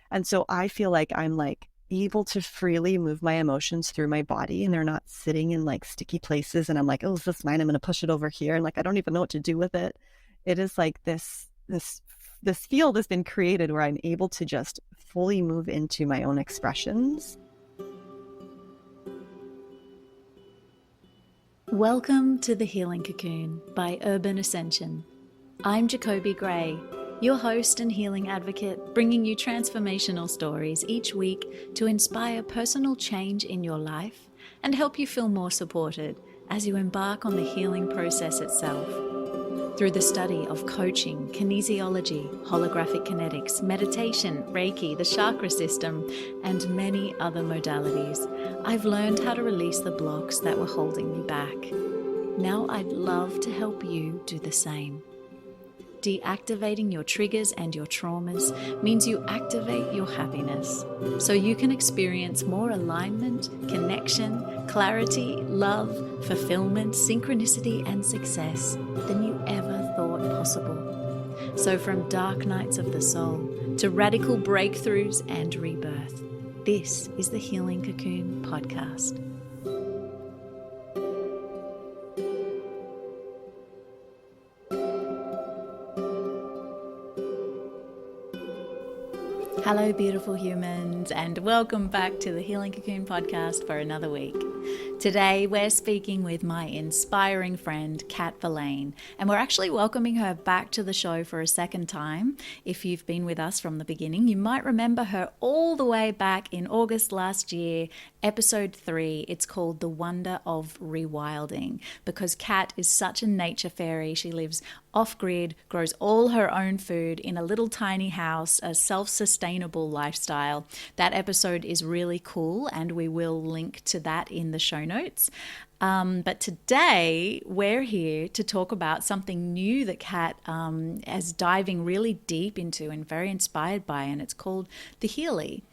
And so I feel like I'm like able to freely move my emotions through my body, and they're not sitting in like sticky places. And I'm like, oh, is this mine? I'm going to push it over here. And like, I don't even know what to do with it. It is like this field has been created where I'm able to just fully move into my own expressions. Welcome to the Healing Cocoon by Urban Ascension. I'm Jacoby Gray, your host and healing advocate, bringing you transformational stories each week to inspire personal change in your life and help you feel more supported as you embark on the healing process itself. Through the study of coaching, kinesiology, holographic kinetics, meditation, Reiki, the chakra system, and many other modalities, I've learned how to release the blocks that were holding me back. Now I'd love to help you do the same. Deactivating your triggers and your traumas means you activate your happiness, so you can experience more alignment, connection, clarity, love, fulfillment, synchronicity, and success than you ever thought possible. So from dark nights of the soul to radical breakthroughs and rebirth, this is the Healing Cocoon podcast. Hello, beautiful humans, and welcome back to the Healing Cocoon podcast for another week. Today, we're speaking with my inspiring friend, Kat Verlaine, and we're actually welcoming her back to the show for a second time. If you've been with us from the beginning, you might remember her all the way back in August last year, episode 3. It's called The Wonder of Rewilding, because Kat is such a nature fairy. She lives off-grid, grows all her own food in a little tiny house, a self-sustainable lifestyle. That episode is really cool, and we will link to that in the show notes. But today we're here to talk about something new that Kat is diving really deep into and very inspired by, and it's called the Healy.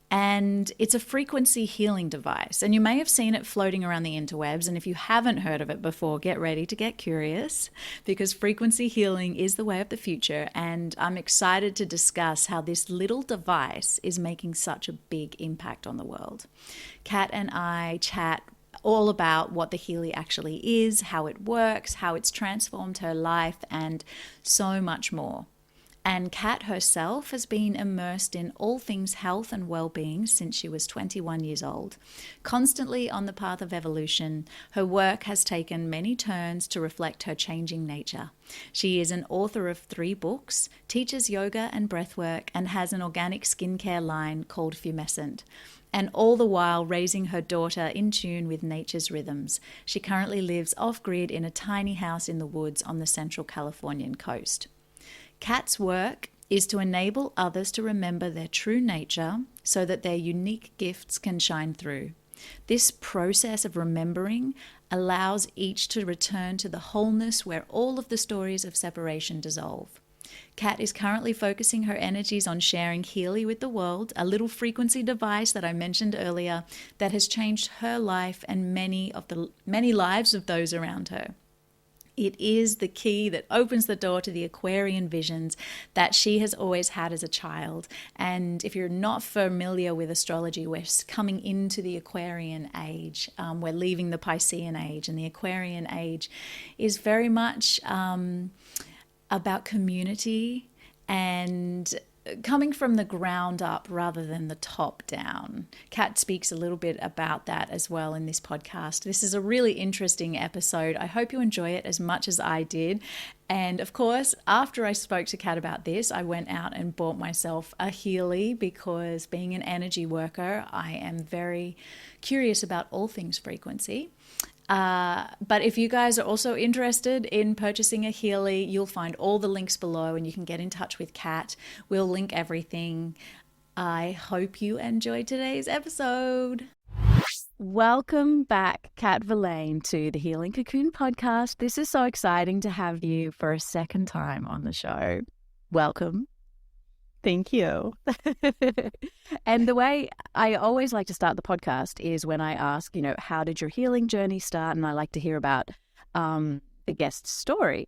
And it's a frequency healing device. And you may have seen it floating around the interwebs. And if you haven't heard of it before, get ready to get curious, because frequency healing is the way of the future. And I'm excited to discuss how this little device is making such a big impact on the world. Kat and I chat all about what the Healy actually is, how it works, how it's transformed her life, and so much more. And Kat herself has been immersed in all things health and well-being since she was 21 years old. Constantly on the path of evolution, her work has taken many turns to reflect her changing nature. She is an author of 3 books, teaches yoga and breathwork, and has an organic skincare line called Fumescent. And all the while raising her daughter in tune with nature's rhythms. She currently lives off-grid in a tiny house in the woods on the central Californian coast. Kat's work is to enable others to remember their true nature so that their unique gifts can shine through. This process of remembering allows each to return to the wholeness where all of the stories of separation dissolve. Kat is currently focusing her energies on sharing Healy with the world, a little frequency device that I mentioned earlier that has changed her life and many lives of those around her. It is the key that opens the door to the Aquarian visions that she has always had as a child. And if you're not familiar with astrology, we're coming into the Aquarian age. We're leaving the Piscean age, and the Aquarian age is very much about community and coming from the ground up rather than the top down. Kat speaks a little bit about that as well in this podcast. This is a really interesting episode. I hope you enjoy it as much as I did. And of course, after I spoke to Kat about this, I went out and bought myself a Healy, because being an energy worker, I am very curious about all things frequency. But if you guys are also interested in purchasing a Healy, you'll find all the links below and you can get in touch with Kat. We'll link everything. I hope you enjoyed today's episode. Welcome back, Kat Verlaine, to the Healing Cocoon podcast. This is so exciting to have you for a second time on the show. Welcome. Thank you. And the way I always like to start the podcast is when I ask, how did your healing journey start? And I like to hear about the guest's story.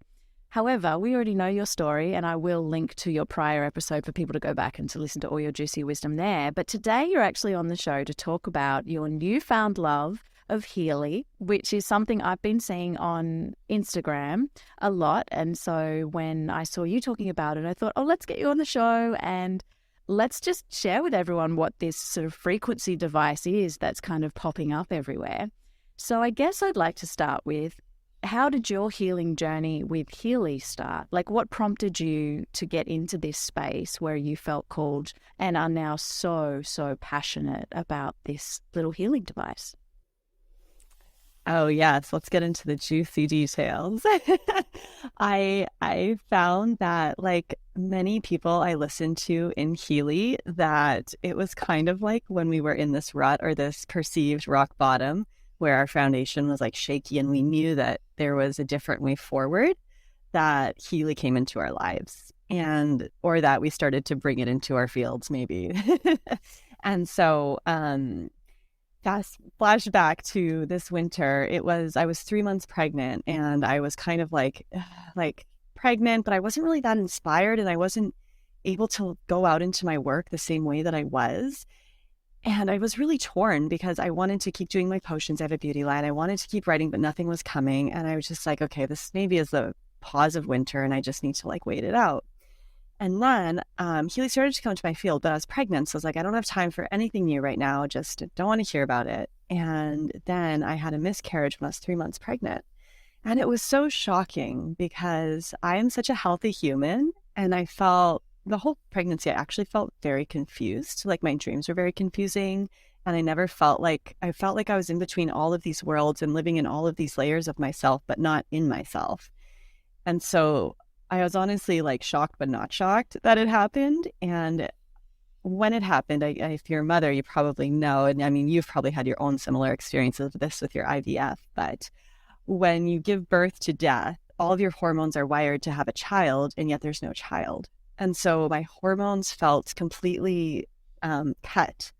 However, we already know your story, and I will link to your prior episode for people to go back and to listen to all your juicy wisdom there. But today you're actually on the show to talk about your newfound love of Healy, which is something I've been seeing on Instagram a lot. And so when I saw you talking about it, I thought, oh, let's get you on the show and let's just share with everyone what this sort of frequency device is that's kind of popping up everywhere. So I guess I'd like to start with, how did your healing journey with Healy start? Like, what prompted you to get into this space where you felt called and are now so passionate about this little healing device? Oh, yes. Let's get into the juicy details. I found that, like many people I listened to in Healy, that it was kind of like when we were in this rut or this perceived rock bottom where our foundation was like shaky and we knew that there was a different way forward, that Healy came into our lives, and or that we started to bring it into our fields maybe. And so fast flashback to this winter, I was 3 months pregnant, and I was kind of like pregnant, but I wasn't really that inspired, and I wasn't able to go out into my work the same way that I was. And I was really torn because I wanted to keep doing my potions. I have a beauty line. I wanted to keep writing, but nothing was coming. And I was just like, okay, this maybe is the pause of winter and I just need to like wait it out. And then Healy started to come into my field, but I was pregnant. So I was like, I don't have time for anything new right now. Just don't want to hear about it. And then I had a miscarriage when I was 3 months pregnant. And it was so shocking because I am such a healthy human. And I felt the whole pregnancy, I actually felt very confused. Like my dreams were very confusing. And I never felt like, I felt like I was in between all of these worlds and living in all of these layers of myself, but not in myself. And so I was honestly like shocked, but not shocked that it happened. And when it happened, if you're a mother, you probably know, and I mean, you've probably had your own similar experiences with this with your IVF, but when you give birth to death, all of your hormones are wired to have a child, and yet there's no child. And so my hormones felt completely cut,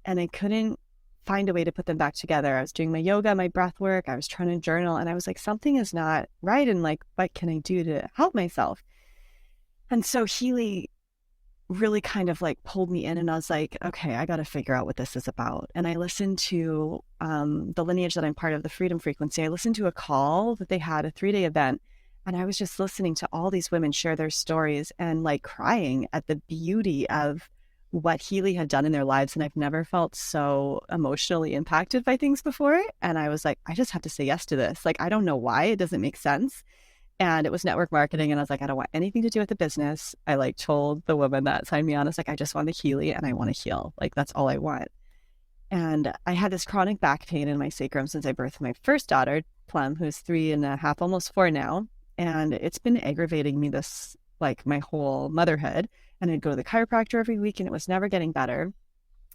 and I couldn't find a way to put them back together. I was doing my yoga, my breath work, I was trying to journal, and I was like, something is not right. And like, what can I do to help myself? And so Healy really kind of like pulled me in, and I was like, okay, I got to figure out what this is about. And I listened to the lineage that I'm part of, the Freedom Frequency. I listened to a call that they had, a 3-day event. And I was just listening to all these women share their stories and like crying at the beauty of what Healy had done in their lives. And I've never felt so emotionally impacted by things before. And I was like, I just have to say yes to this. Like, I don't know why. It doesn't make sense. And it was network marketing. And I was like, I don't want anything to do with the business. I like told the woman that signed me on, I was like, I just want the Healy and I want to heal. Like, that's all I want. And I had this chronic back pain in my sacrum since I birthed my first daughter, Plum, who's 3.5, almost 4 now. And it's been aggravating me this, like my whole motherhood. And I'd go to the chiropractor every week and it was never getting better.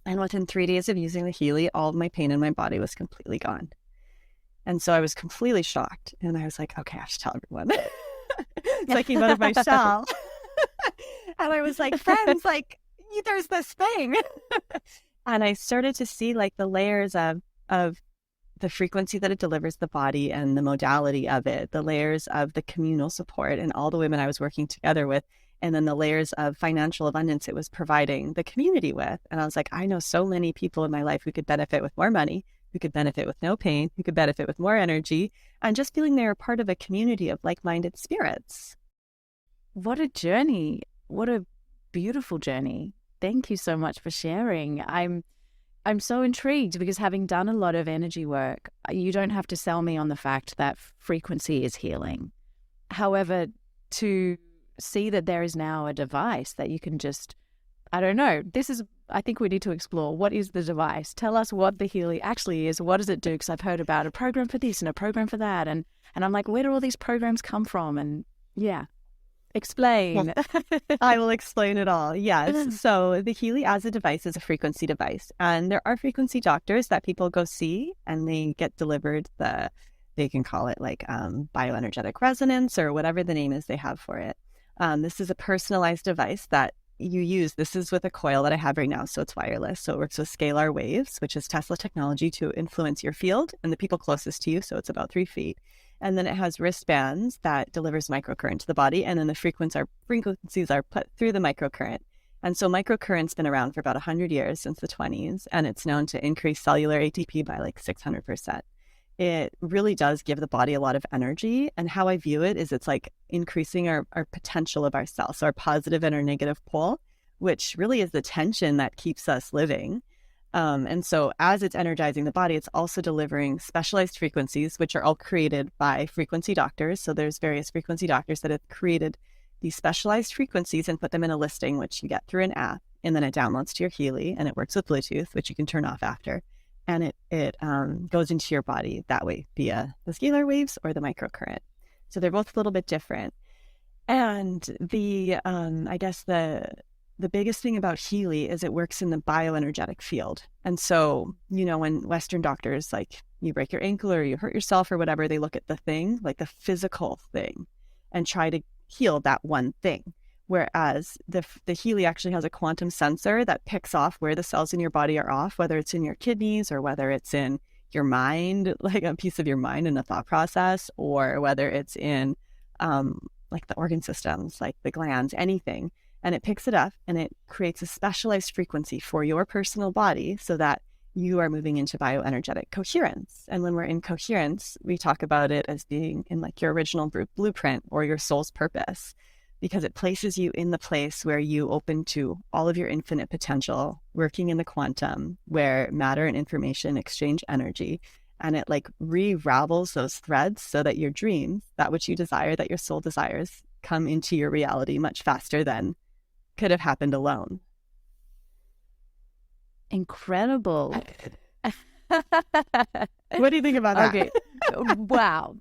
And within 3 days of using the Healy, all of my pain in my body was completely gone. And so I was completely shocked. And I was like, okay, I have to tell everyone. So I came out of my shell. And I was like, friends, like, there's this thing. And I started to see like the layers of the frequency that it delivers the body and the modality of it, the layers of the communal support and all the women I was working together with, and then the layers of financial abundance it was providing the community with. And I was like, I know so many people in my life who could benefit with more money, who could benefit with no pain, who could benefit with more energy, and just feeling they were part of a community of like-minded spirits. What a journey. What a beautiful journey. Thank you so much for sharing. I'm so intrigued because having done a lot of energy work, you don't have to sell me on the fact that frequency is healing. However, to see that there is now a device that you can just, I don't know, I think we need to explore, what is the device? Tell us what the Healy actually is. What does it do? Because I've heard about a program for this and a program for that. And I'm like, where do all these programs come from? And yeah. Explain. Well, I will explain it all. Yes. So the Healy as a device is a frequency device. And there are frequency doctors that people go see and they get delivered they can call it like bioenergetic resonance or whatever the name is they have for it. This is a personalized device that you use. This is with a coil that I have right now. So it's wireless. So it works with scalar waves, which is Tesla technology to influence your field and the people closest to you. So it's about 3 feet. And then it has wristbands that delivers microcurrent to the body. And then the frequencies are put through the microcurrent. And so microcurrent's been around for about 100 years, since the 20s, and it's known to increase cellular ATP by like 600%. It really does give the body a lot of energy. And how I view it is it's like increasing our potential of our cells, so our positive and our negative pole, which really is the tension that keeps us living. And so as it's energizing the body, it's also delivering specialized frequencies, which are all created by frequency doctors. So there's various frequency doctors that have created these specialized frequencies and put them in a listing, which you get through an app, and then it downloads to your Healy, and it works with Bluetooth, which you can turn off after. And it goes into your body that way via the scalar waves or the microcurrent. So they're both a little bit different. And I guess the biggest thing about Healy is it works in the bioenergetic field. And so, when Western doctors, like you break your ankle or you hurt yourself or whatever, they look at the thing, like the physical thing, and try to heal that one thing. Whereas the Healy actually has a quantum sensor that picks off where the cells in your body are off, whether it's in your kidneys or whether it's in your mind, like a piece of your mind in a thought process, or whether it's in like the organ systems, like the glands, anything. And it picks it up and it creates a specialized frequency for your personal body so that you are moving into bioenergetic coherence. And when we're in coherence, we talk about it as being in like your original blueprint or your soul's purpose, because it places you in the place where you open to all of your infinite potential, working in the quantum, where matter and information exchange energy. And it like re-ravels those threads so that your dreams, that which you desire, that your soul desires, come into your reality much faster than could have happened alone. Incredible. What do you think about that? Okay. Wow.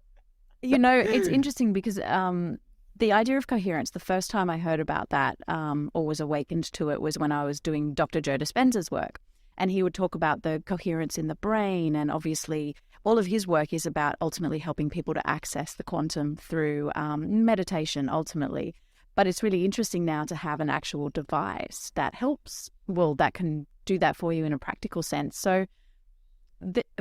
It's interesting because the idea of coherence, the first time I heard about that or was awakened to it was when I was doing Dr. Joe Dispenza's work. And he would talk about the coherence in the brain. And obviously, all of his work is about ultimately helping people to access the quantum through meditation, ultimately. But it's really interesting now to have an actual device that helps, that can do that for you in a practical sense. So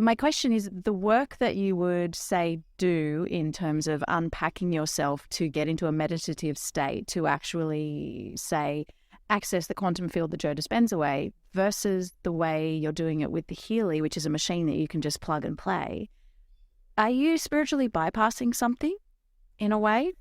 my question is, the work that you would say do in terms of unpacking yourself to get into a meditative state to actually say access the quantum field the Joe Dispenza way versus the way you're doing it with the Healy, which is a machine that you can just plug and play. Are you spiritually bypassing something in a way?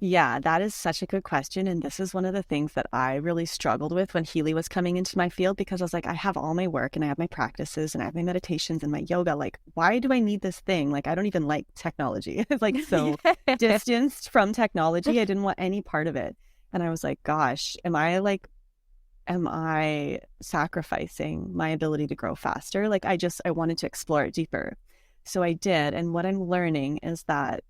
Yeah, that is such a good question. And this is one of the things that I really struggled with when Healy was coming into my field, because I was like, I have all my work and I have my practices and I have my meditations and my yoga. Like, why do I need this thing? Like, I don't even like technology. It's like so distanced from technology. I didn't want any part of it. And I was like, gosh, am I sacrificing my ability to grow faster? Like, I wanted to explore it deeper. So I did. And what I'm learning is that,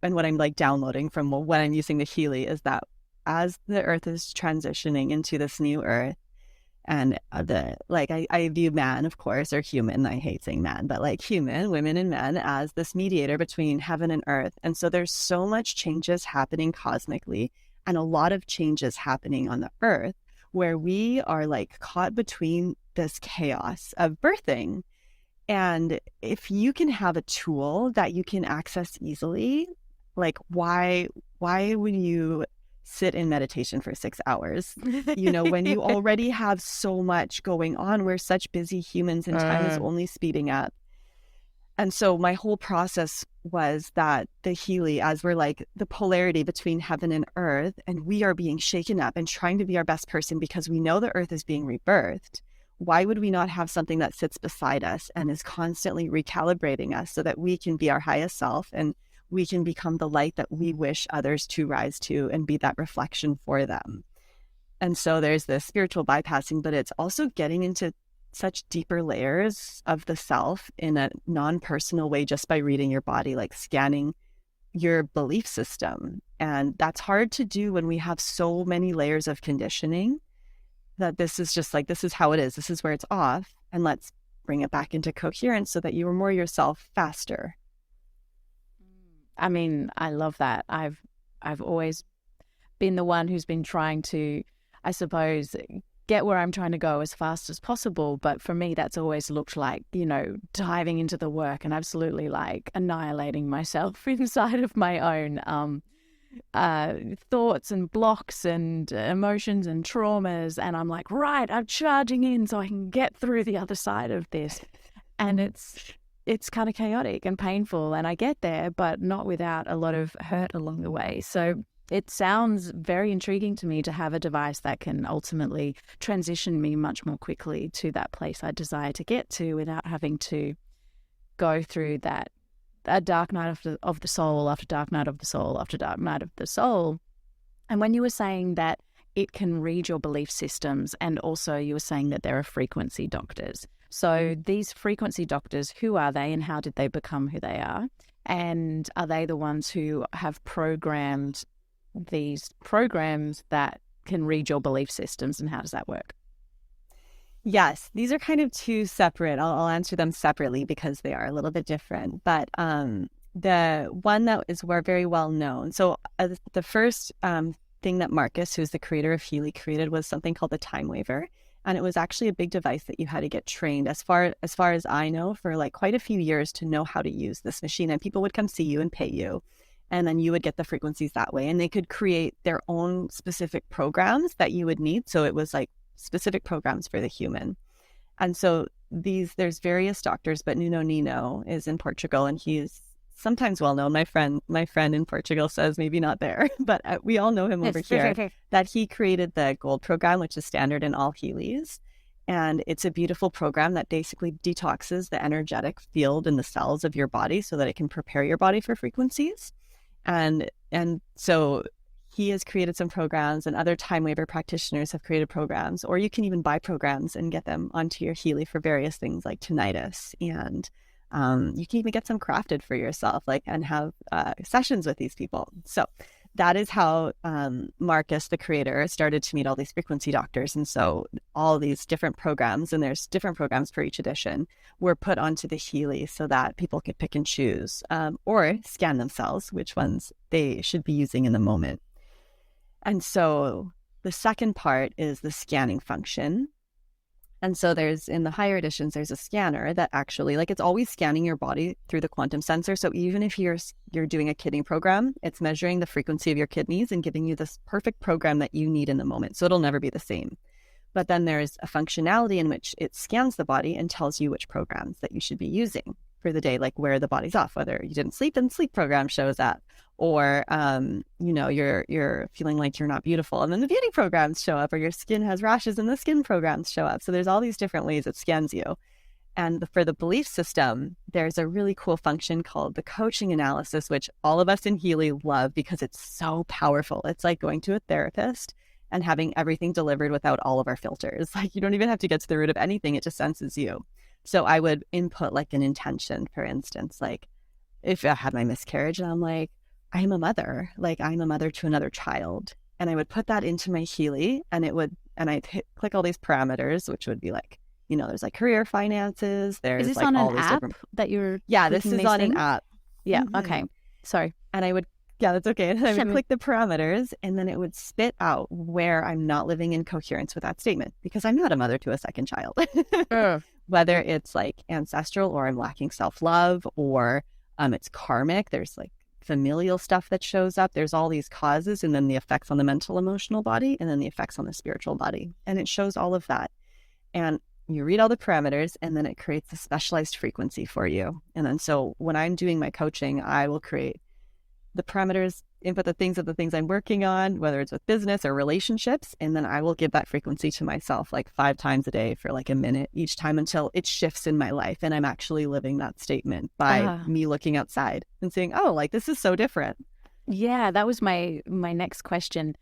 and what I'm like downloading from when I'm using the Healy, is that as the earth is transitioning into this new earth, and I view man, of course, or human, I hate saying man, but like human, women and men, as this mediator between heaven and earth. And so there's so much changes happening cosmically, and a lot of changes happening on the earth, where we are like caught between this chaos of birthing. And if you can have a tool that you can access easily, like why would you sit in meditation for 6 hours, when you already have so much going on? We're such busy humans and time is only speeding up. And so my whole process was that the Healy, as we're like the polarity between heaven and earth, and we are being shaken up and trying to be our best person because we know the earth is being rebirthed. Why would we not have something that sits beside us and is constantly recalibrating us so that we can be our highest self and we can become the light that we wish others to rise to and be that reflection for them? And so there's this spiritual bypassing, but it's also getting into such deeper layers of the self in a non-personal way just by reading your body, like scanning your belief system. And that's hard to do when we have so many layers of conditioning, that this is just like, this is how it is, this is where it's off, and let's bring it back into coherence so that you are more yourself faster. I mean, I love that. I've always been the one who's been trying to, I suppose, get where I'm trying to go as fast as possible. But for me, that's always looked like, diving into the work and absolutely like annihilating myself inside of my own thoughts and blocks and emotions and traumas. And I'm like, right, I'm charging in so I can get through the other side of this. And it's kind of chaotic and painful. And I get there, but not without a lot of hurt along the way. So it sounds very intriguing to me to have a device that can ultimately transition me much more quickly to that place I desire to get to without having to go through that a dark night of the soul after dark night of the soul after dark night of the soul. And when you were saying that it can read your belief systems, and also you were saying that there are frequency doctors. So these frequency doctors, who are they and how did they become who they are? And are they the ones who have programmed these programs that can read your belief systems, and how does that work? Yes, these are kind of two separate. I'll answer them separately because they are a little bit different. But the one that is very well known. So the first thing that Marcus, who's the creator of Healy, created was something called the Time Waver. And it was actually a big device that you had to get trained, as far as I know, for like quite a few years to know how to use this machine. And people would come see you and pay you. And then you would get the frequencies that way. And they could create their own specific programs that you would need. So it was like specific programs for the human. And so there's various doctors, but Nuno Nino is in Portugal, and he's sometimes well known. My friend in Portugal says maybe not there, but we all know him over here, that he created the Gold program, which is standard in all Healys. And it's a beautiful program that basically detoxes the energetic field in the cells of your body so that it can prepare your body for frequencies. And so he has created some programs, and other Time Waver practitioners have created programs, or you can even buy programs and get them onto your Healy for various things like tinnitus. And you can even get some crafted for yourself, and have sessions with these people. So that is how Marcus, the creator, started to meet all these frequency doctors. And so all these different programs, and there's different programs for each edition, were put onto the Healy so that people could pick and choose or scan themselves which ones they should be using in the moment. And so the second part is the scanning function. And so in the higher editions, there's a scanner that actually, it's always scanning your body through the quantum sensor. So even if you're doing a kidney program, it's measuring the frequency of your kidneys and giving you this perfect program that you need in the moment. So it'll never be the same. But then there's a functionality in which it scans the body and tells you which programs that you should be using for the day, like where the body's off, whether you didn't sleep, then sleep program shows up, or you're feeling like you're not beautiful, and then the beauty programs show up, or your skin has rashes and the skin programs show up. So there's all these different ways it scans you. And for the belief system, there's a really cool function called the coaching analysis, which all of us in Healy love because it's so powerful. It's like going to a therapist and having everything delivered without all of our filters. You don't even have to get to the root of anything. It just senses you. So I would input an intention, for instance, if I had my miscarriage, and I'm like, I'm a mother, I'm a mother to another child. And I would put that into my Healy, and I'd click all these parameters, which would be there's career finances. There's is this on all an these app different... that you're Yeah, this is on an app. Yeah. Mm-hmm. Okay. Sorry. And yeah, that's okay. And I would click the parameters, and then it would spit out where I'm not living in coherence with that statement, because I'm not a mother to a second child. Whether it's ancestral, or I'm lacking self-love, or it's karmic. There's familial stuff that shows up. There's all these causes, and then the effects on the mental, emotional body, and then the effects on the spiritual body. And it shows all of that. And you read all the parameters, and then it creates a specialized frequency for you. And then so when I'm doing my coaching, I will create the parameters, input the things I'm working on, whether it's with business or relationships, and then I will give that frequency to myself 5 times a day for a minute each time until it shifts in my life and I'm actually living that statement by me looking outside and saying, oh, this is so different. Yeah, that was my next question.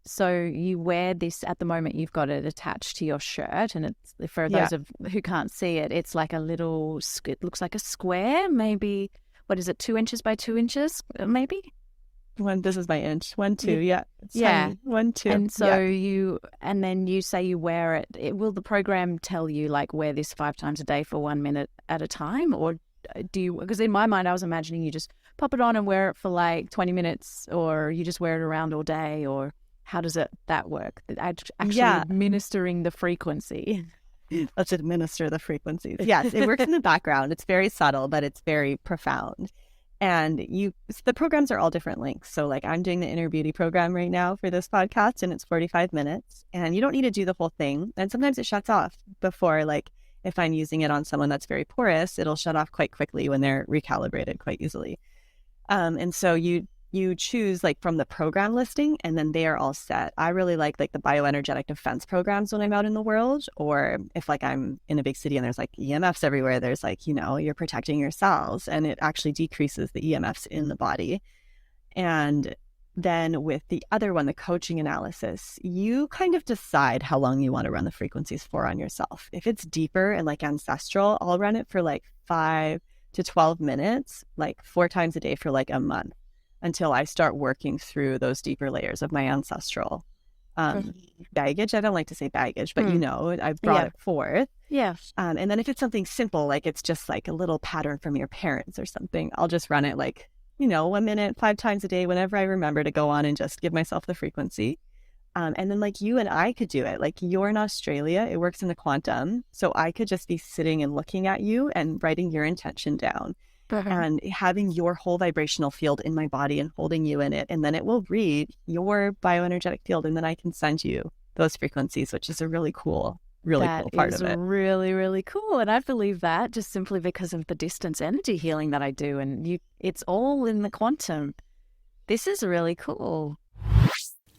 So you wear this at the moment, you've got it attached to your shirt, and it's, for those who can't see it, it's like a little, it looks like a square, maybe. What is it, 2 inches by 2 inches, maybe? This is my inch. 1, 2, yeah. It's yeah. tiny. 1, 2. And so then you say you wear it. Will the program tell you wear this 5 times a day for 1 minute at a time? Or do you, because in my mind, I was imagining you just pop it on and wear it for 20 minutes, or you just wear it around all day, or how does that work? Actually Yeah. administering the frequency. Let's administer the frequencies. Yes, it works in the background. It's very subtle, but it's very profound. And the programs are all different lengths. So like I'm doing the inner beauty program right now for this podcast, and it's 45 minutes, and you don't need to do the whole thing. And sometimes it shuts off before, like if I'm using it on someone that's very porous, it'll shut off quite quickly when they're recalibrated quite easily. And so you choose like from the program listing, and then they are all set. I really like the bioenergetic defense programs when I'm out in the world, or if like I'm in a big city and there's like EMFs everywhere, there's like, you're protecting your cells, and it actually decreases the EMFs in the body. And then with the other one, the coaching analysis, you kind of decide how long you want to run the frequencies for on yourself. If it's deeper and like ancestral, I'll run it for like 5 to 12 minutes, like 4 times a day for like a month, until I start working through those deeper layers of my ancestral baggage. I don't like to say baggage, but I've brought it forth. Yeah. And then if it's something simple, like it's just like a little pattern from your parents or something, I'll just run it like, 1 minute, 5 times a day, whenever I remember to go on and just give myself the frequency. And then like you and I could do it. Like you're in Australia, it works in the quantum. So I could just be sitting and looking at you and writing your intention down. And having your whole vibrational field in my body and holding you in it. And then it will read your bioenergetic field. And then I can send you those frequencies, which is a really cool part of it. Really, really cool. And I believe that just simply because of the distance energy healing that I do. And it's all in the quantum. This is really cool.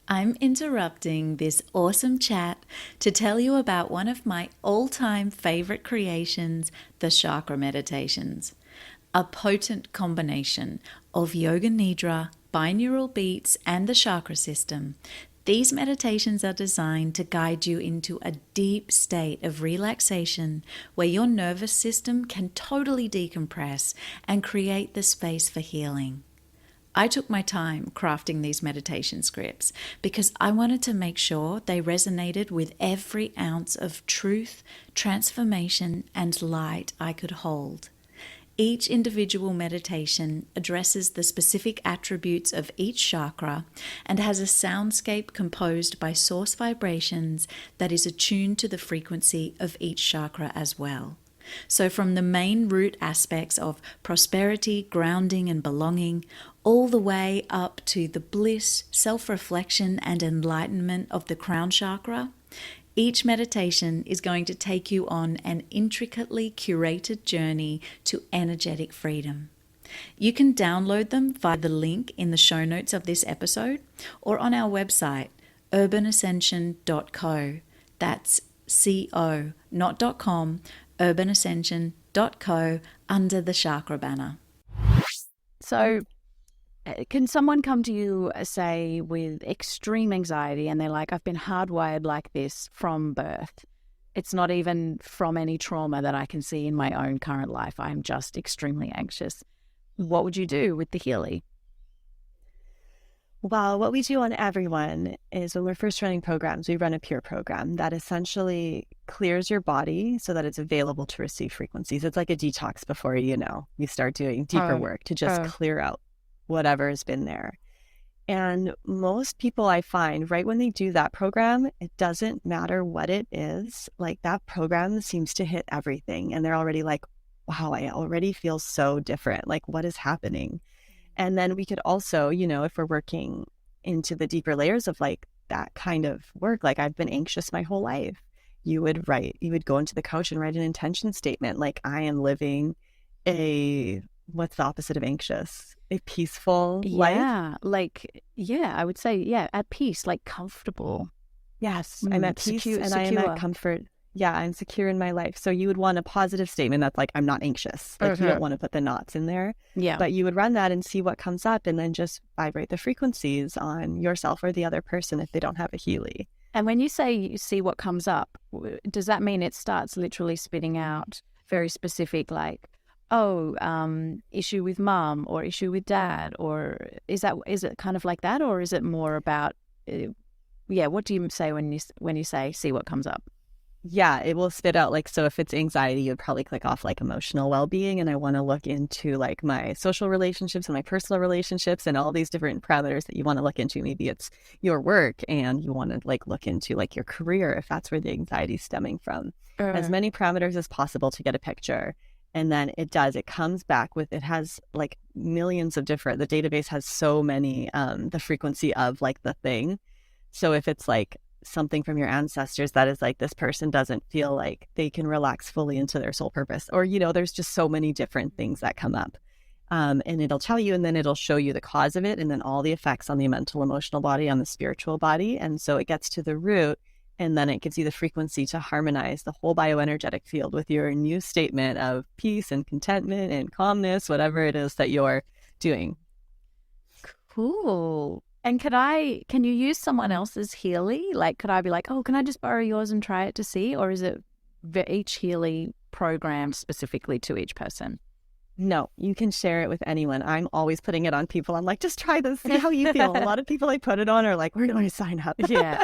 I'm interrupting this awesome chat to tell you about one of my all-time favorite creations, the chakra meditations. A potent combination of yoga nidra, binaural beats, and the chakra system. These meditations are designed to guide you into a deep state of relaxation where your nervous system can totally decompress and create the space for healing. I took my time crafting these meditation scripts because I wanted to make sure they resonated with every ounce of truth, transformation, and light I could hold. Each individual meditation addresses the specific attributes of each chakra and has a soundscape composed by source vibrations that is attuned to the frequency of each chakra as well. So from the main root aspects of prosperity, grounding, and belonging, all the way up to the bliss, self-reflection, and enlightenment of the crown chakra, each meditation is going to take you on an intricately curated journey to energetic freedom. You can download them via the link in the show notes of this episode or on our website, urbanascension.co. That's C-O, not .com, urbanascension.co under the chakra banner. So can someone come to you, say, with extreme anxiety and they're like, I've been hardwired like this from birth. It's not even from any trauma that I can see in my own current life. I'm just extremely anxious. What would you do with the Healy? Well, what we do on everyone is when we're first running programs, we run a pure program that essentially clears your body so that it's available to receive frequencies. It's like a detox before, you start doing deeper work to just clear out whatever has been there. And most people I find right when they do that program, it doesn't matter what it is, like that program seems to hit everything. And they're already like, wow, I already feel so different. Like what is happening? And then we could also, if we're working into the deeper layers of like that kind of work, like I've been anxious my whole life. You would go into the couch and write an intention statement. Like I am living what's the opposite of anxious? A peaceful life? I would say, at peace, like comfortable. Yes, I'm at peace and I am at comfort. Yeah, I'm secure in my life. So you would want a positive statement that's like, I'm not anxious. Like you don't want to put the knots in there. Yeah. But you would run that and see what comes up and then just vibrate the frequencies on yourself or the other person if they don't have a Healy. And when you say you see what comes up, does that mean it starts literally spitting out very specific, like, issue with mom or issue with dad, or is it kind of like that, or is it more about what do you say when you say see what comes up? Yeah, it will spit out like, so if it's anxiety, you'd probably click off like emotional well-being. And I want to look into like my social relationships and my personal relationships and all these different parameters that you want to look into. Maybe it's your work and you want to like look into like your career if that's where the anxiety is stemming from. As many parameters as possible to get a picture. And then it comes back with, it has like millions of different, the database has so many, the frequency of like the thing. So if it's like something from your ancestors that is like, this person doesn't feel like they can relax fully into their soul purpose, or, you know, there's just so many different things that come up. And it'll tell you, and then it'll show you the cause of it, and then all the effects on the mental, emotional body, on the spiritual body. And so it gets to the root, and then it gives you the frequency to harmonize the whole bioenergetic field with your new statement of peace and contentment and calmness, whatever it is that you're doing. Cool. And can you use someone else's Healy? Like, could I be like, oh, can I just borrow yours and try it to see? Or is it each Healy programmed specifically to each person? No, you can share it with anyone. I'm always putting it on people. I'm like, just try this, see how you feel. A lot of people I put it on are like, where do I sign up? Yeah.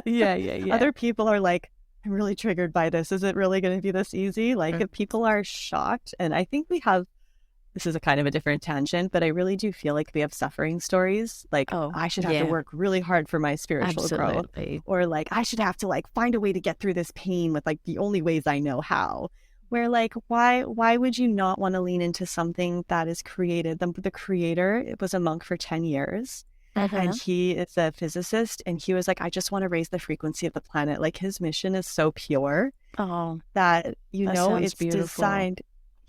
Other people are like, I'm really triggered by this. Is it really going to be this easy? Like, if people are shocked, and I think we have, this is a kind of a different tangent, but I really do feel like we have suffering stories. Like, I should have to work really hard for my spiritual growth. Or like, I should have to like find a way to get through this pain with like the only ways I know how. Where like, why would you not want to lean into something that is created? The creator, it was a monk for 10 years. And he is a physicist. And he was like, I just want to raise the frequency of the planet. Like, his mission is so pure that, you know, it's beautiful. Designed.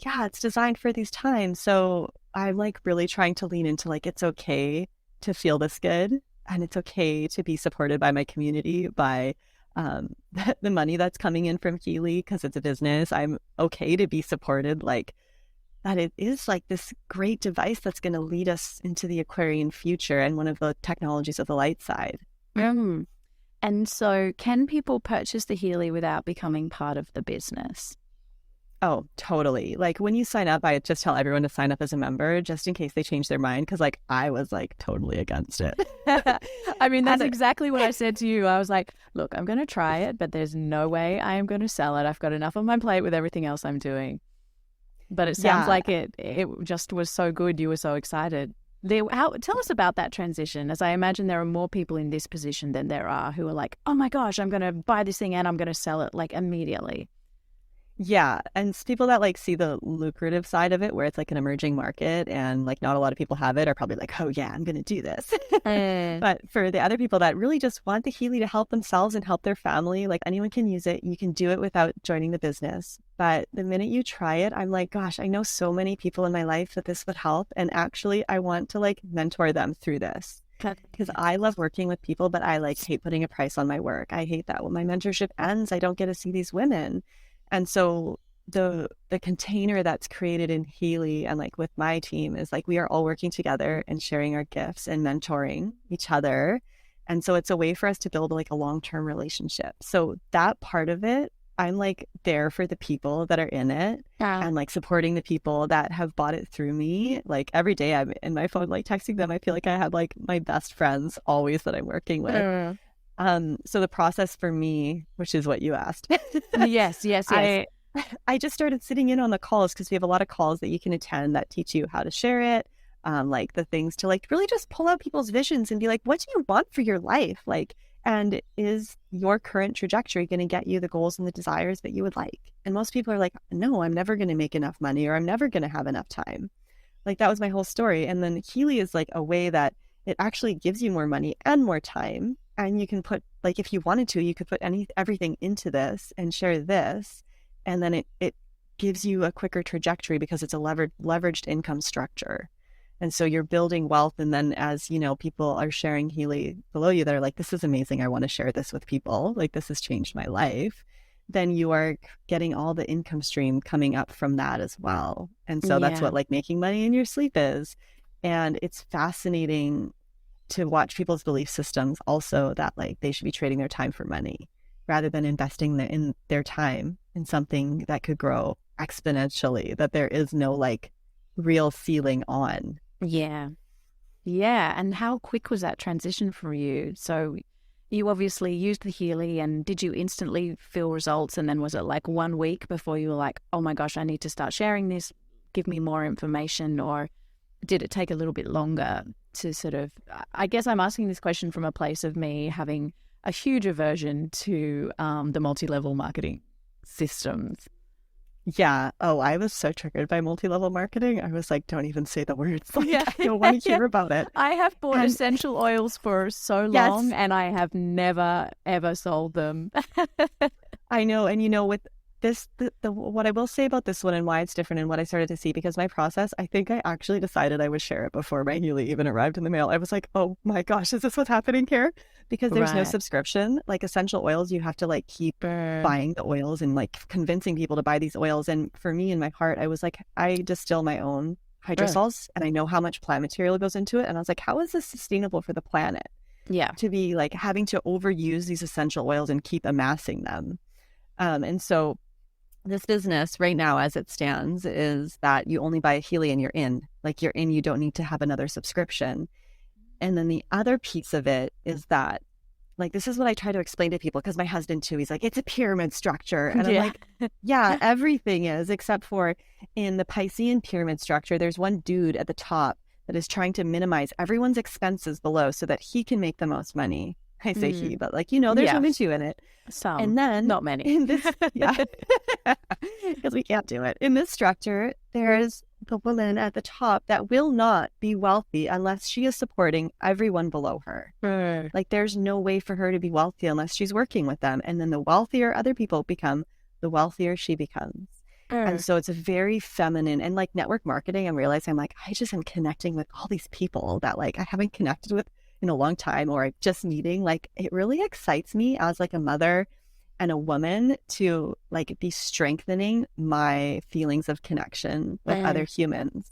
Yeah, it's designed for these times. So I'm like really trying to lean into like, it's okay to feel this good, and it's okay to be supported by my community, by the money that's coming in from Healy, because it's a business. I'm okay to be supported, like that it is like this great device that's going to lead us into the Aquarian future and one of the technologies of the light side. And so can people purchase the Healy without becoming part of the business? Oh, totally. Like, when you sign up, I just tell everyone to sign up as a member just in case they change their mind. Because like, I was like totally against it. I mean, that's exactly what I said to you. I was like, look, I'm going to try it, but there's no way I am going to sell it. I've got enough on my plate with everything else I'm doing. But it sounds like it just was so good. You were so excited. Tell us about that transition, as I imagine there are more people in this position than there are who are like, oh my gosh, I'm going to buy this thing and I'm going to sell it like immediately. Yeah. And it's people that like see the lucrative side of it, where it's like an emerging market and like not a lot of people have it, are probably like, oh yeah, I'm going to do this. But for the other people that really just want the Healy to help themselves and help their family, like anyone can use it. You can do it without joining the business. But the minute you try it, I'm like, gosh, I know so many people in my life that this would help. And actually, I want to like mentor them through this. Because I love working with people, but I like hate putting a price on my work. I hate that when my mentorship ends, I don't get to see these women. And so the container that's created in Healy and like with my team is like, we are all working together and sharing our gifts and mentoring each other. And so it's a way for us to build like a long-term relationship. So that part of it, I'm like there for the people that are in it and like supporting the people that have bought it through me. Like every day I'm in my phone, like texting them. I feel like I have like my best friends always that I'm working with. So the process for me, which is what you asked. Yes. I just started sitting in on the calls because we have a lot of calls that you can attend that teach you how to share it. Like the things to like really just pull out people's visions and be like, what do you want for your life? Like, and is your current trajectory going to get you the goals and the desires that you would like? And most people are like, no, I'm never going to make enough money, or I'm never going to have enough time. Like that was my whole story. And then Healy is like a way that it actually gives you more money and more time. And you can put, like, if you wanted to, you could put everything into this and share this. And then it gives you a quicker trajectory because it's a leveraged income structure. And so you're building wealth. And then as, you know, people are sharing Healy below you, they're like, this is amazing. I want to share this with people. Like, this has changed my life. Then you are getting all the income stream coming up from that as well. And so that's what like making money in your sleep is. And it's fascinating to watch people's belief systems also, that like they should be trading their time for money rather than investing in their time in something that could grow exponentially, that there is no like real ceiling on. Yeah. And how quick was that transition for you? So you obviously used the Healy, and did you instantly feel results? And then was it like 1 week before you were like, oh my gosh, I need to start sharing this, give me more information? Or did it take a little bit longer to sort of, I guess I'm asking this question from a place of me having a huge aversion to the multi-level marketing systems. Yeah. Oh, I was so triggered by multi-level marketing. I was like, don't even say the words. Like, Yeah. I don't want to hear about it. I have bought And- essential oils for so Yes. long, and I have never, ever sold them. I know. And you know, with this, what I will say about this one and why it's different and what I started to see, because my process, I think I actually decided I would share it before my Healy even arrived in the mail. I was like, oh my gosh, is this what's happening here? Because there's no Right. subscription. Like essential oils, you have to like keep buying the oils and like convincing people to buy these oils. And for me, in my heart, I was like, I distill my own hydrosols and I know how much plant material goes into it. And I was like, how is this sustainable for the planet Yeah. to be like having to overuse these essential oils and keep amassing them? And so this business right now, as it stands, is that you only buy a Healy and you're in. Like you're in, you don't need to have another subscription. And then the other piece of it is that, like, this is what I try to explain to people, because my husband too, he's like, it's a pyramid structure. And I'm like, yeah, everything is, except for in the Piscean pyramid structure, there's one dude at the top that is trying to minimize everyone's expenses below so that he can make the most money. I say he, but like, you know, there's women too in it. Some, And then not many. in this, yeah, because we can't do it. In this structure, there's the woman at the top that will not be wealthy unless she is supporting everyone below her. Like there's no way for her to be wealthy unless she's working with them. And then the wealthier other people become, the wealthier she becomes. And so it's a very feminine, and like network marketing, I'm realizing I'm like, I just am connecting with all these people that like I haven't connected with in a long time, or just meeting. Like it really excites me as like a mother and a woman to like be strengthening my feelings of connection with other humans.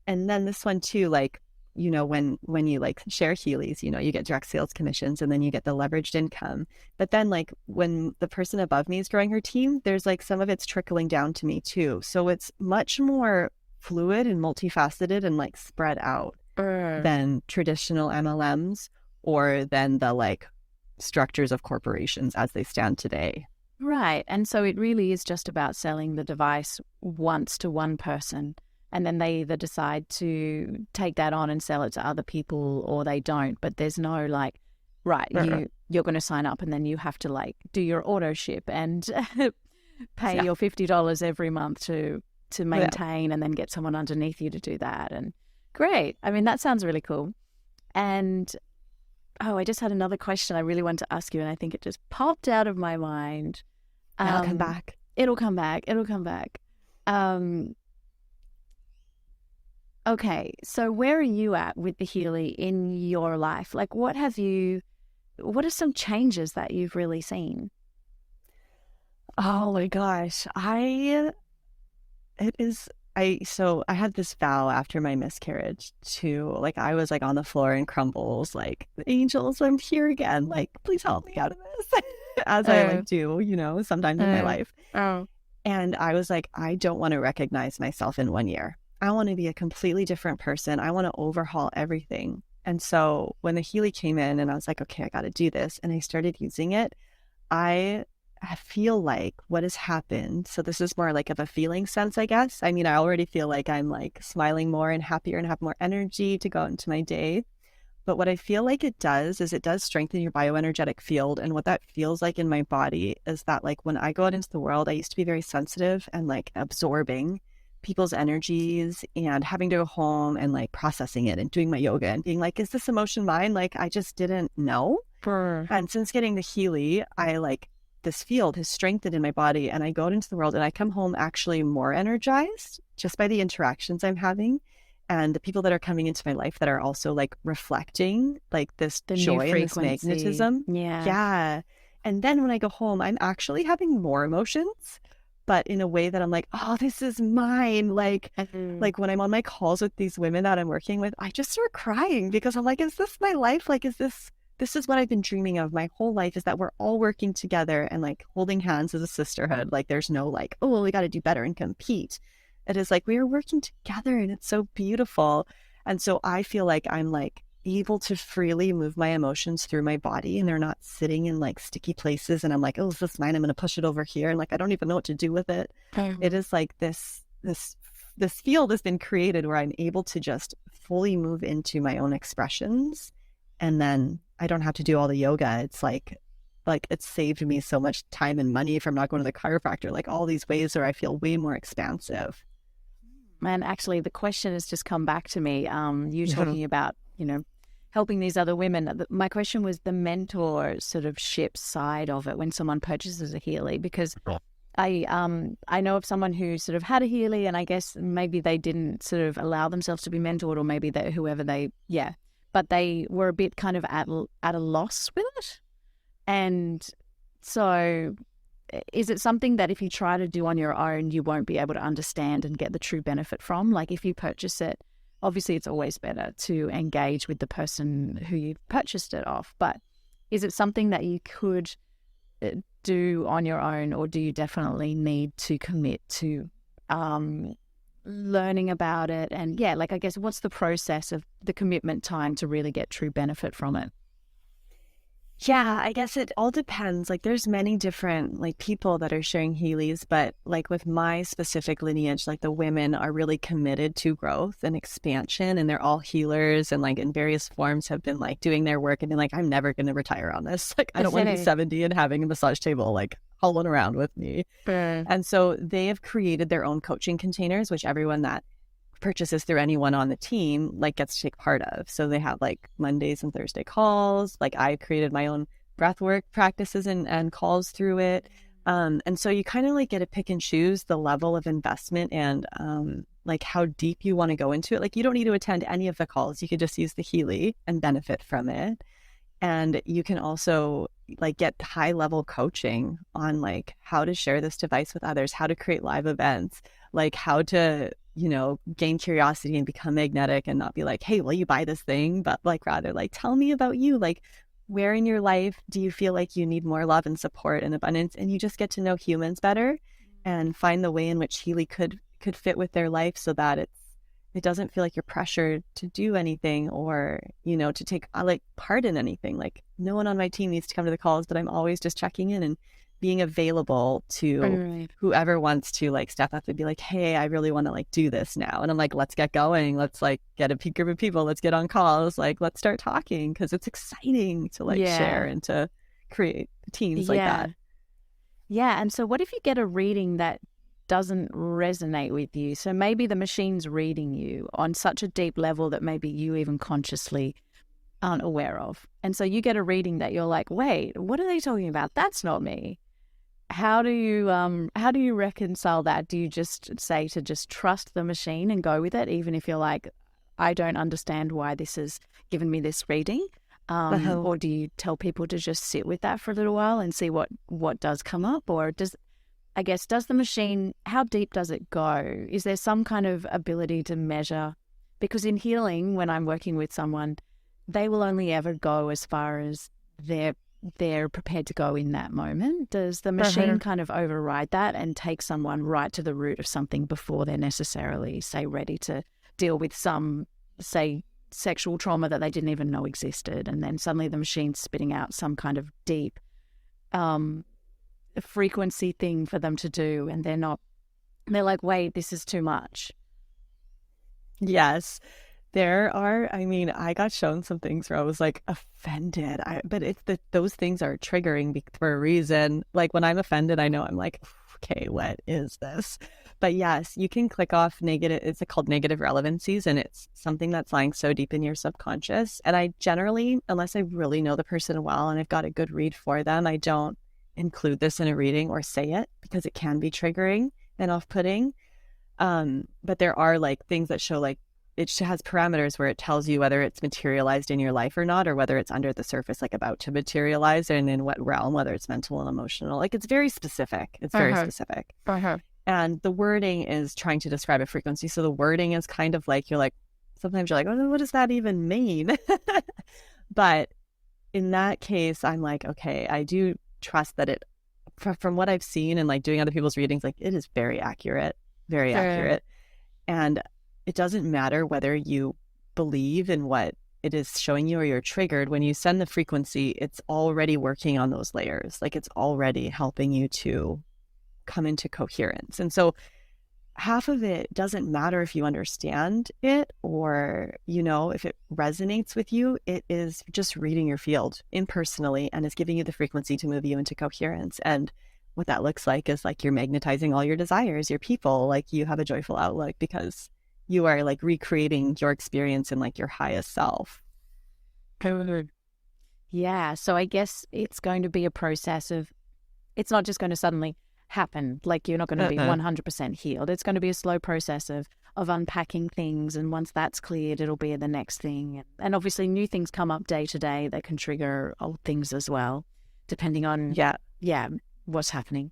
And then this one too, like, you know, when you like share Healys, you know, you get direct sales commissions and then you get the leveraged income. But then like when the person above me is growing her team, there's like some of it's trickling down to me too. So it's much more fluid and multifaceted and like spread out than traditional MLMs or than the like structures of corporations as they stand today. Right. And so it really is just about selling the device once to one person, and then they either decide to take that on and sell it to other people or they don't. But there's no like, right, you're going to sign up and then you have to like do your auto ship and pay your $50 every month to maintain and then get someone underneath you to do that. And great. I mean, that sounds really cool. And I just had another question I really wanted to ask you, and I think it just popped out of my mind. It'll come back. It'll come back. Okay, so where are you at with the Healy in your life? Like, what are some changes that you've really seen? Oh my gosh. I had this vow after my miscarriage to like, I was like on the floor in crumbles, like, angels, I'm here again. Like, please help me out of this. As I like do, you know, sometimes in my life. And I was like, I don't want to recognize myself in 1 year. I want to be a completely different person. I want to overhaul everything. And so when the Healy came in and I was like, okay, I got to do this. And I started using it. I feel like what has happened. So this is more like of a feeling sense, I guess. I mean, I already feel like I'm like smiling more and happier and have more energy to go into my day. But what I feel like it does is it does strengthen your bioenergetic field. And what that feels like in my body is that like when I go out into the world, I used to be very sensitive and like absorbing people's energies and having to go home and like processing it and doing my yoga and being like, is this emotion mine? Like, I just didn't know. And since getting the Healy, I like this field has strengthened in my body, and I go out into the world and I come home actually more energized just by the interactions I'm having and the people that are coming into my life that are also like reflecting like this The joy new and this frequency. magnetism. Yeah. And then when I go home, I'm actually having more emotions, but in a way that I'm like, oh, this is mine. Like when I'm on my calls with these women that I'm working with, I just start crying because I'm like, is this my life? Like, is this is what I've been dreaming of my whole life, is that we're all working together and like holding hands as a sisterhood. Like there's no like, oh, well, we got to do better and compete. It is like we are working together and it's so beautiful. And so I feel like I'm like able to freely move my emotions through my body and they're not sitting in like sticky places and I'm like, oh, is this mine? I'm going to push it over here. And like, I don't even know what to do with it. It is like this field has been created where I'm able to just fully move into my own expressions. And then I don't have to do all the yoga. It's like it's saved me so much time and money from not going to the chiropractor, like all these ways where I feel way more expansive. And actually, the question has just come back to me. You talking about, helping these other women. My question was the mentor sort of ship side of it when someone purchases a Healy, because I know of someone who sort of had a Healy, and I guess maybe they didn't sort of allow themselves to be mentored, or maybe but they were a bit kind of at a loss with it. And so is it something that if you try to do on your own, you won't be able to understand and get the true benefit from? Like if you purchase it, obviously it's always better to engage with the person who you've purchased it off. But is it something that you could do on your own, or do you definitely need to commit to learning about it? And I guess what's the process of the commitment time to really get true benefit from it? Yeah, I guess it all depends. Like there's many different like people that are sharing Healys, but like with my specific lineage, like the women are really committed to growth and expansion, and they're all healers and like in various forms have been like doing their work and been like, I'm never going to retire on this. Like I don't want to be 70 and having a massage table like hauling around with me. And so they have created their own coaching containers, which everyone that purchases through anyone on the team like gets to take part of. So they have like Mondays and Thursday calls. Like I created my own breathwork practices and calls through it. And so you kind of like get to pick and choose the level of investment and like how deep you want to go into it. Like you don't need to attend any of the calls. You could just use the Healy and benefit from it. And you can also like get high level coaching on like how to share this device with others, how to create live events, like how to gain curiosity and become magnetic and not be like, hey, will you buy this thing? But like rather like, tell me about you. Like where in your life do you feel like you need more love and support and abundance? And you just get to know humans better and find the way in which Healy could fit with their life so that it doesn't feel like you're pressured to do anything or, to take like part in anything. Like no one on my team needs to come to the calls, but I'm always just checking in and being available to whoever wants to like step up and be like, hey, I really want to like do this now. And I'm like, let's get going. Let's like get a group of people. Let's get on calls. Like, let's start talking because it's exciting to like share and to create teams like that. Yeah. And so what if you get a reading that doesn't resonate with you? So maybe the machine's reading you on such a deep level that maybe you even consciously aren't aware of. And so you get a reading that you're like, wait, what are they talking about? That's not me. How do you reconcile that? Do you just say to just trust the machine and go with it, even if you're like, I don't understand why this has given me this reading? Or do you tell people to just sit with that for a little while and see what does come up? Or does the machine, how deep does it go? Is there some kind of ability to measure? Because in healing, when I'm working with someone, they will only ever go as far as they're prepared to go in that moment. Does the machine kind of override that and take someone right to the root of something before they're necessarily, say, ready to deal with some, say, sexual trauma that they didn't even know existed, and then suddenly the machine's spitting out some kind of deep frequency thing for them to do, and they're like, wait, this is too much. Yes. I got shown some things where I was like offended, but those things are triggering for a reason. Like when I'm offended, I know I'm like, okay, what is this? But yes, you can click off negative. It's called negative relevancies, and it's something that's lying so deep in your subconscious. And I generally, unless I really know the person well and I've got a good read for them, I don't include this in a reading or say it because it can be triggering and off-putting. But there are like things that show like, it has parameters where it tells you whether it's materialized in your life or not, or whether it's under the surface, like about to materialize, and in what realm, whether it's mental and emotional. Like it's very specific. It's very specific. And the wording is trying to describe a frequency. So the wording is kind of like, sometimes you're like, oh, what does that even mean? But in that case, I'm like, okay, I do trust that from what I've seen and like doing other people's readings, like it is very accurate, very accurate. And it doesn't matter whether you believe in what it is showing you or you're triggered, when you send the frequency, it's already working on those layers. Like it's already helping you to come into coherence. And so half of it doesn't matter if you understand it or, if it resonates with you. It is just reading your field impersonally, and it's giving you the frequency to move you into coherence. And what that looks like is like you're magnetizing all your desires, your people, like you have a joyful outlook because you are like recreating your experience in like your highest self. Yeah. So I guess it's going to be a process of, it's not just going to suddenly happen. Like you're not going to be 100% healed. It's going to be a slow process of unpacking things. And once that's cleared, it'll be the next thing. And obviously new things come up day to day that can trigger old things as well, depending on, what's happening.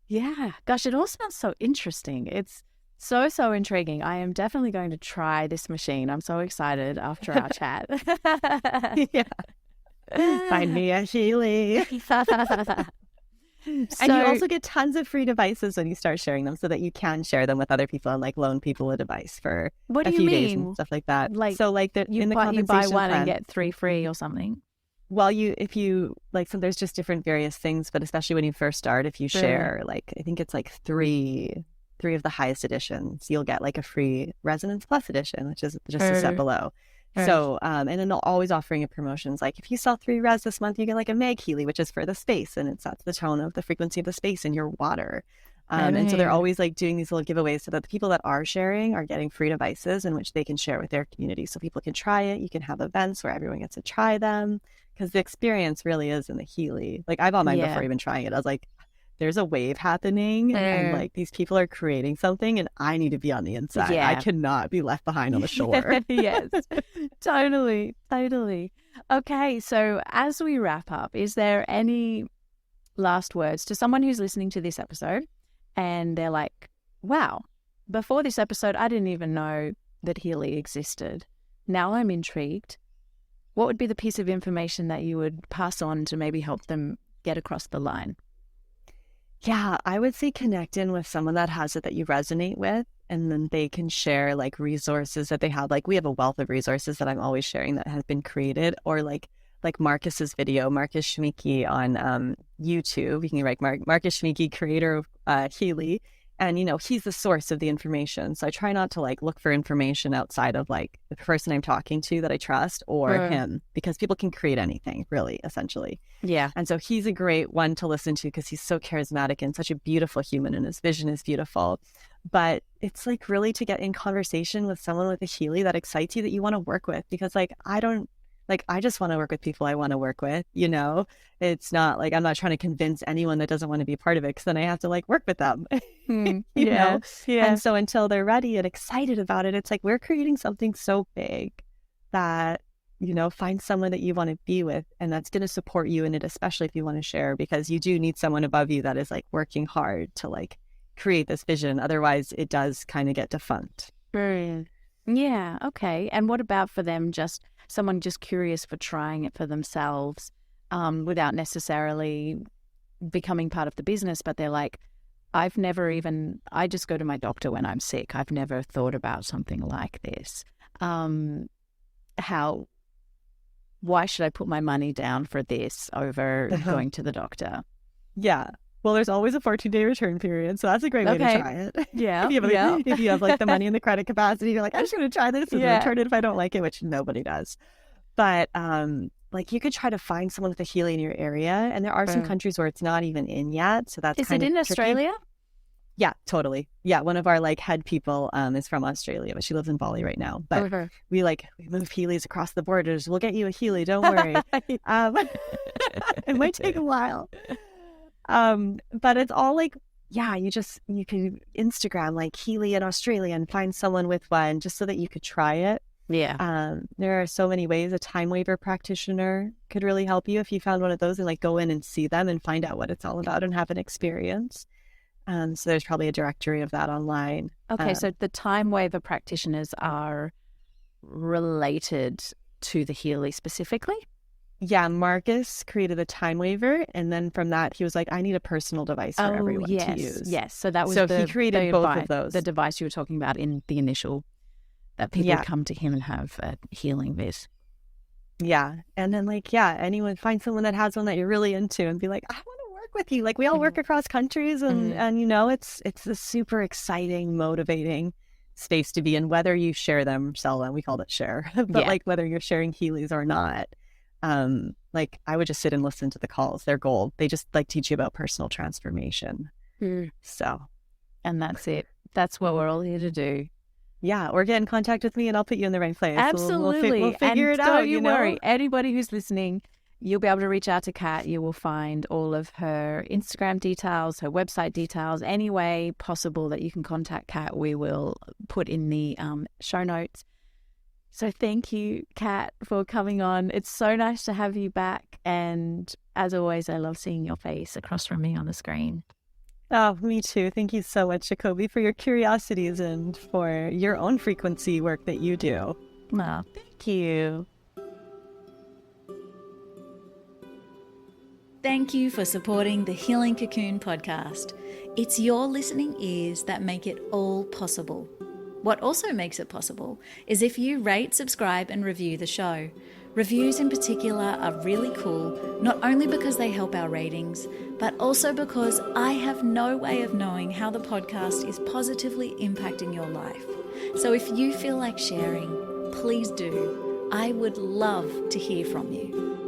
Yeah. Gosh, it all sounds so interesting. It's so intriguing. I am definitely going to try this machine. I'm so excited after our chat. Yeah. Find me a Healy. And you also get tons of free devices when you start sharing them so that you can share them with other people and like loan people a device for a few days and stuff like that. Like, so like you buy one and get 3 free or something? Well, if you like, so there's just different various things, but especially when you first start, if you share, like, I think it's like three of the highest editions, you'll get like a free Resonance Plus edition, which is just a step below. So, and then they're always offering you promotions. Like if you sell 3 res this month, you get like a Meg Healy, which is for the space, and it sets the tone of the frequency of the space in your water. And so they're always like doing these little giveaways so that the people that are sharing are getting free devices in which they can share with their community. So people can try it. You can have events where everyone gets to try them because the experience really is in the Healy. Like I bought mine before even trying it. I was like, there's a wave happening and like these people are creating something and I need to be on the inside. I cannot be left behind on the shore. Yes, totally. Okay, so as we wrap up, is there any last words to someone who's listening to this episode and they're like, wow, before this episode, I didn't even know that Healy existed. Now I'm intrigued. What would be the piece of information that you would pass on to maybe help them get across the line? Yeah, I would say connect in with someone that has it that you resonate with, and then they can share like resources that they have. Like we have a wealth of resources that I'm always sharing that have been created, or like Marcus's video, Marcus Schmiecki on YouTube. You can write Marcus Schmiecki, creator of Healy. And, he's the source of the information. So I try not to like look for information outside of like the person I'm talking to that I trust or him, because people can create anything really, essentially. Yeah. And so he's a great one to listen to because he's so charismatic and such a beautiful human and his vision is beautiful. But it's like really to get in conversation with someone with a Healy that excites you, that you want to work with, because I just want to work with people I want to work with, It's not like I'm not trying to convince anyone that doesn't want to be part of it, because then I have to like work with them, you know? Yeah. And so until they're ready and excited about it, it's like we're creating something so big that, find someone that you want to be with and that's going to support you in it, especially if you want to share, because you do need someone above you that is like working hard to like create this vision. Otherwise, it does kind of get defunct. Yeah. Okay. And what about for them, just someone just curious for trying it for themselves, without necessarily becoming part of the business, but they're like, I just go to my doctor when I'm sick. I've never thought about something like this. Why should I put my money down for this over going to the doctor? Yeah. Well, there's always a 14-day return period, so that's a great way to try it. Yeah. If you have like the money and the credit capacity, you're like, I'm just going to try this and return it if I don't like it, which nobody does. But like you could try to find someone with a Healy in your area, and there are some countries where it's not even in yet, so that's Is it in tricky. Australia? Yeah, totally. Yeah, one of our like head people is from Australia, but she lives in Bali right now. But we move Healys across the borders. We'll get you a Healy, don't worry. It might take a while. But it's all like, you can Instagram like Healy in Australia and find someone with one just so that you could try it. Yeah. There are so many ways. A time waiver practitioner could really help you if you found one of those and like go in and see them and find out what it's all about and have an experience. So there's probably a directory of that online. Okay. So the time waiver practitioners are related to the Healy specifically? Yeah, Marcus created a time waiver, and then from that, he was like, I need a personal device for everyone to use. Yes, so that was he created both of those. The device you were talking about in the initial, that people come to him and have a healing vis. Yeah. And then like, yeah, anyone find someone that has one that you're really into and be like, I want to work with you. Like we all work across countries and you know, it's a super exciting, motivating space to be in, whether you share them, sell them, we call it share, but Yeah. like whether you're sharing Healy's or not. Like I would just sit and listen to the calls. They're gold. They just like teach you about personal transformation. So, And that's it. That's what we're all here to do. yeah, or get in contact with me and I'll put you in the right place. Absolutely. We'll figure and it out. Don't you worry. Anybody who's listening, you'll be able to reach out to Kat. You will find all of her Instagram details, her website details, any way possible that you can contact Kat, we will put in the show notes. So thank you, Kat, for coming on. It's so nice to have you back. And as always, I love seeing your face across from me on the screen. Oh, me too. Thank you so much, Jacoby, for your curiosities and for your own frequency work that you do. Oh, thank you. Thank you for supporting the Healing Cocoon podcast. It's your listening ears that make it all possible. What also makes it possible is if you rate, subscribe, and review the show. Reviews in particular are really cool, not only because they help our ratings, but also because I have no way of knowing how the podcast is positively impacting your life. So if you feel like sharing, please do. I would love to hear from you.